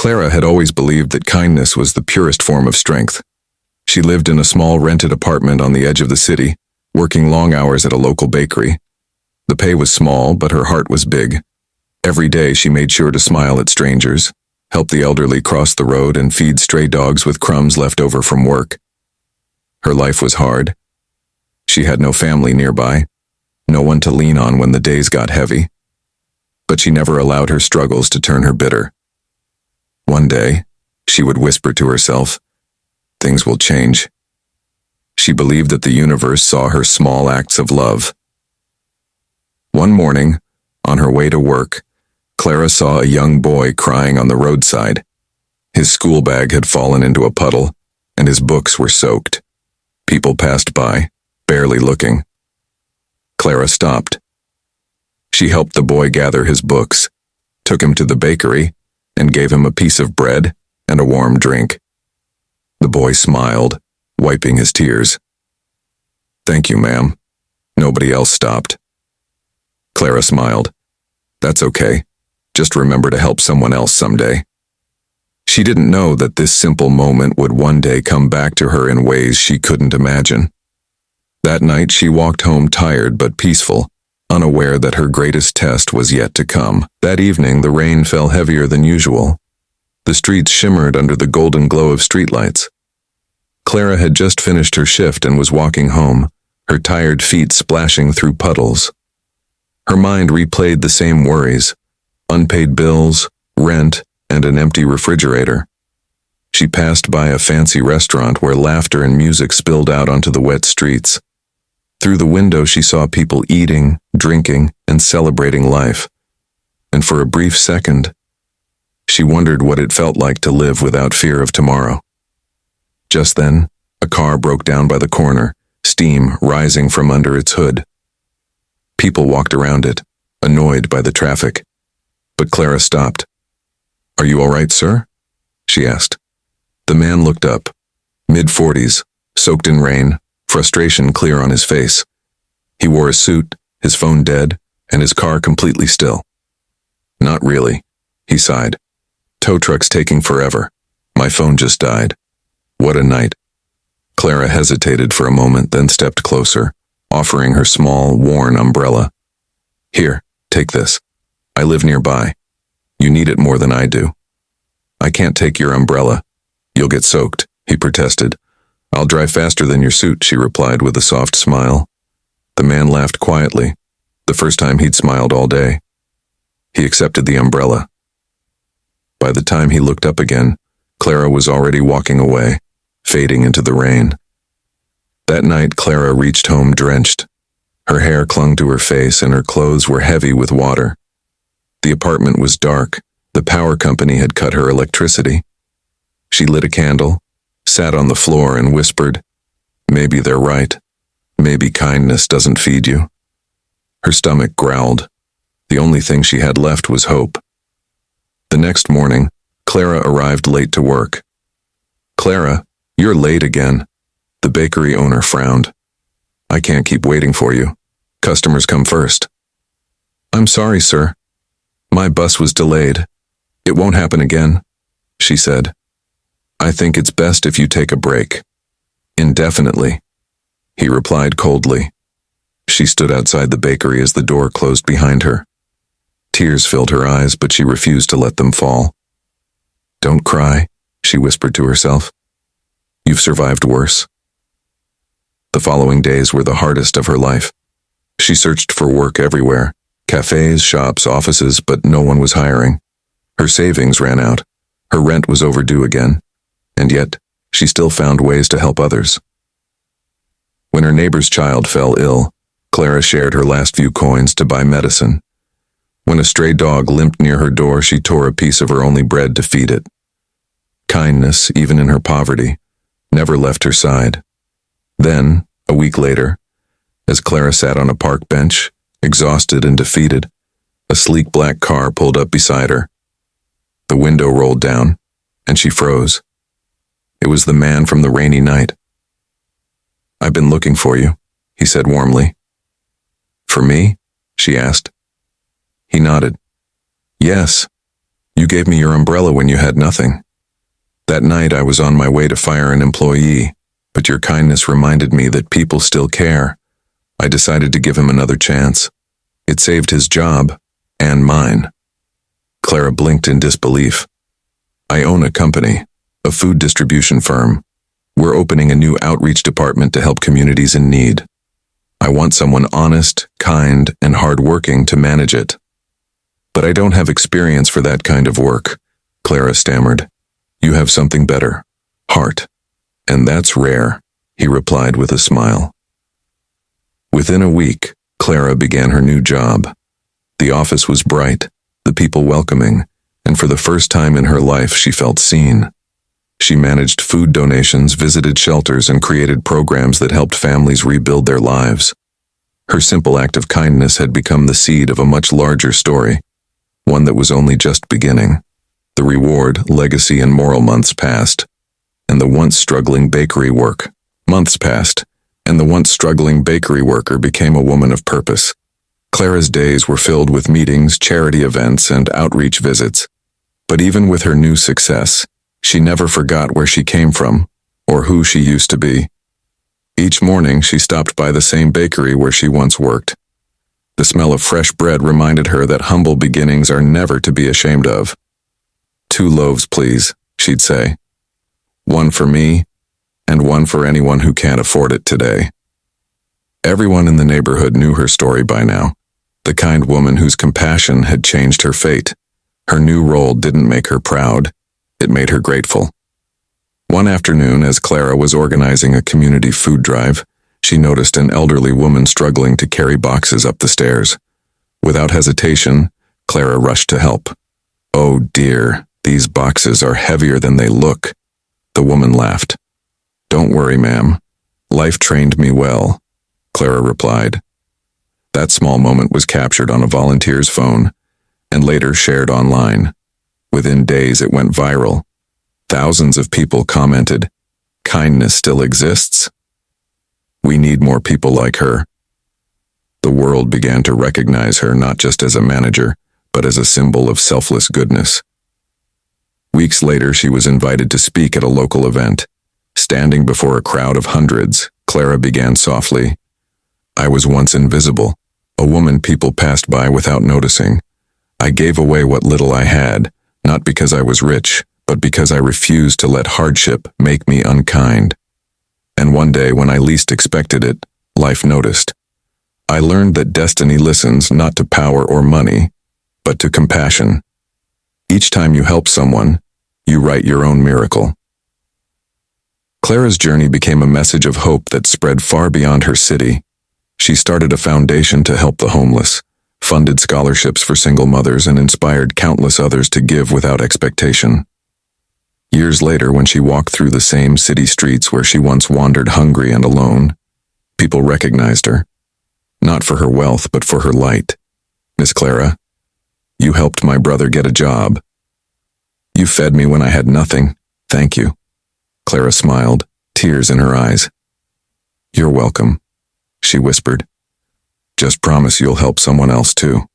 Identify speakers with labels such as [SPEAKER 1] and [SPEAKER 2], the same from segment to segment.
[SPEAKER 1] Clara had always believed that kindness was the purest form of strength. She lived in a small rented apartment on the edge of the city, working long hours at a local bakery. The pay was small, but her heart was big. Every day she made sure to smile at strangers, help the elderly cross the road, and feed stray dogs with crumbs left over from work. Her life was hard. She had no family nearby, no one to lean on when the days got heavy. But she never allowed her struggles to turn her bitter. One day, she would whisper to herself, "Things will change." She believed that the universe saw her small acts of love. One morning, on her way to work, Clara saw a young boy crying on the roadside. His school bag had fallen into a puddle, and his books were soaked. People passed by, barely looking. Clara stopped. She helped the boy gather his books, took him to the bakery, and gave him a piece of bread and a warm drink. The boy smiled, wiping his tears. "Thank you, ma'am." Nobody else stopped. Clara smiled. "That's okay. Just remember to help someone else someday." She didn't know that this simple moment would one day come back to her in ways she couldn't imagine. That night she walked home tired but peaceful, unaware that her greatest test was yet to come. That evening the rain fell heavier than usual. The streets shimmered under the golden glow of streetlights. Clara had just finished her shift and was walking home, her tired feet splashing through puddles. Her mind replayed the same worries: unpaid bills, rent, and an empty refrigerator. She passed by a fancy restaurant where laughter and music spilled out onto the wet streets. Through the window she saw people eating, drinking, and celebrating life. And for a brief second, she wondered what it felt like to live without fear of tomorrow. Just then, a car broke down by the corner, steam rising from under its hood. People walked around it, annoyed by the traffic. But Clara stopped. "Are you all right, sir?" she asked. The man looked up, mid-40s, soaked in rain, frustration clear on his face. He wore a suit, his phone dead, and his car completely still. "Not really," he sighed. "Tow truck's taking forever. My phone just died. What a night." Clara hesitated for a moment, then stepped closer, offering her small, worn umbrella. "Here, take this. I live nearby. You need it more than I do." "I can't take your umbrella. You'll get soaked," he protested. "I'll drive faster than your suit," she replied with a soft smile. The man laughed quietly, the first time he'd smiled all day. He accepted the umbrella. By the time he looked up again, Clara was already walking away, fading into the rain. That night, Clara reached home drenched. Her hair clung to her face and her clothes were heavy with water. The apartment was dark. The power company had cut her electricity. She lit a candle, sat on the floor, and whispered, "Maybe they're right. Maybe kindness doesn't feed you." Her stomach growled. The only thing she had left was hope. The next morning, Clara arrived late to work. "Clara, you're late again." The bakery owner frowned. "I can't keep waiting for you. Customers come first." "I'm sorry, sir. My bus was delayed. It won't happen again," she said. "I think it's best if you take a break." "Indefinitely," he replied coldly. She stood outside the bakery as the door closed behind her. Tears filled her eyes, but she refused to let them fall. "Don't cry," she whispered to herself. "You've survived worse." The following days were the hardest of her life. She searched for work everywhere, cafes, shops, offices, but no one was hiring. Her savings ran out. Her rent was overdue again. And yet, she still found ways to help others. When her neighbor's child fell ill, Clara shared her last few coins to buy medicine. When a stray dog limped near her door, she tore a piece of her only bread to feed it. Kindness, even in her poverty, never left her side. Then, a week later, as Clara sat on a park bench, exhausted and defeated, a sleek black car pulled up beside her. The window rolled down, and she froze. It was the man from the rainy night. "I've been looking for you," he said warmly. "For me?" she asked. He nodded. "Yes. You gave me your umbrella when you had nothing. That night I was on my way to fire an employee, but your kindness reminded me that people still care. I decided to give him another chance. It saved his job, and mine." Clara blinked in disbelief. "I own a company, a food distribution firm. We're opening a new outreach department to help communities in need. I want someone honest, kind, and hardworking to manage it." "But I don't have experience for that kind of work," Clara stammered. "You have something better, heart. And that's rare," he replied with a smile. Within a week, Clara began her new job. The office was bright, the people welcoming, and for the first time in her life she felt seen. She managed food donations, visited shelters, and created programs that helped families rebuild their lives. Her simple act of kindness had become the seed of a much larger story, one that was only just beginning. The reward, legacy, and moral months passed, and the once struggling bakery worker became a woman of purpose. Clara's days were filled with meetings, charity events, and outreach visits. But even with her new success, she never forgot where she came from or who she used to be. Each morning, she stopped by the same bakery where she once worked. The smell of fresh bread reminded her that humble beginnings are never to be ashamed of. "2 loaves, please," she'd say. "One for me, and one for anyone who can't afford it today." Everyone in the neighborhood knew her story by now, the kind woman whose compassion had changed her fate. Her new role didn't make her proud, it made her grateful. One afternoon, as Clara was organizing a community food drive, she noticed an elderly woman struggling to carry boxes up the stairs. Without hesitation, Clara rushed to help. "Oh dear, these boxes are heavier than they look," the woman laughed. "Don't worry, ma'am. Life trained me well," Clara replied. That small moment was captured on a volunteer's phone and later shared online. Within days, it went viral. Thousands of people commented, "Kindness still exists? We need more people like her." The world began to recognize her not just as a manager, but as a symbol of selfless goodness. Weeks later, she was invited to speak at a local event. Standing before a crowd of hundreds, Clara began softly, "I was once invisible, a woman people passed by without noticing. I gave away what little I had, not because I was rich, but because I refused to let hardship make me unkind. And one day, when I least expected it, life noticed. I learned that destiny listens not to power or money, but to compassion. Each time you help someone, you write your own miracle." Clara's journey became a message of hope that spread far beyond her city. She started a foundation to help the homeless, funded scholarships for single mothers, and inspired countless others to give without expectation. Years later, when she walked through the same city streets where she once wandered hungry and alone, people recognized her, not for her wealth, but for her light. "Miss Clara, you helped my brother get a job. You fed me when I had nothing. Thank you." Clara smiled, tears in her eyes. "You're welcome," she whispered. "Just promise you'll help someone else too."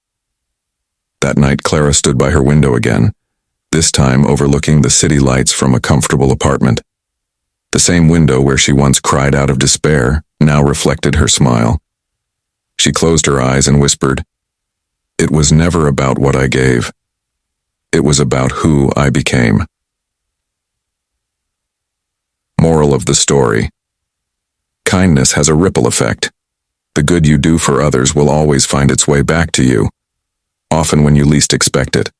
[SPEAKER 1] That night, Clara stood by her window again, this time overlooking the city lights from a comfortable apartment. The same window where she once cried out of despair now reflected her smile. She closed her eyes and whispered, "It was never about what I gave. It was about who I became." Moral of the story: kindness has a ripple effect. The good you do for others will always find its way back to you, often when you least expect it.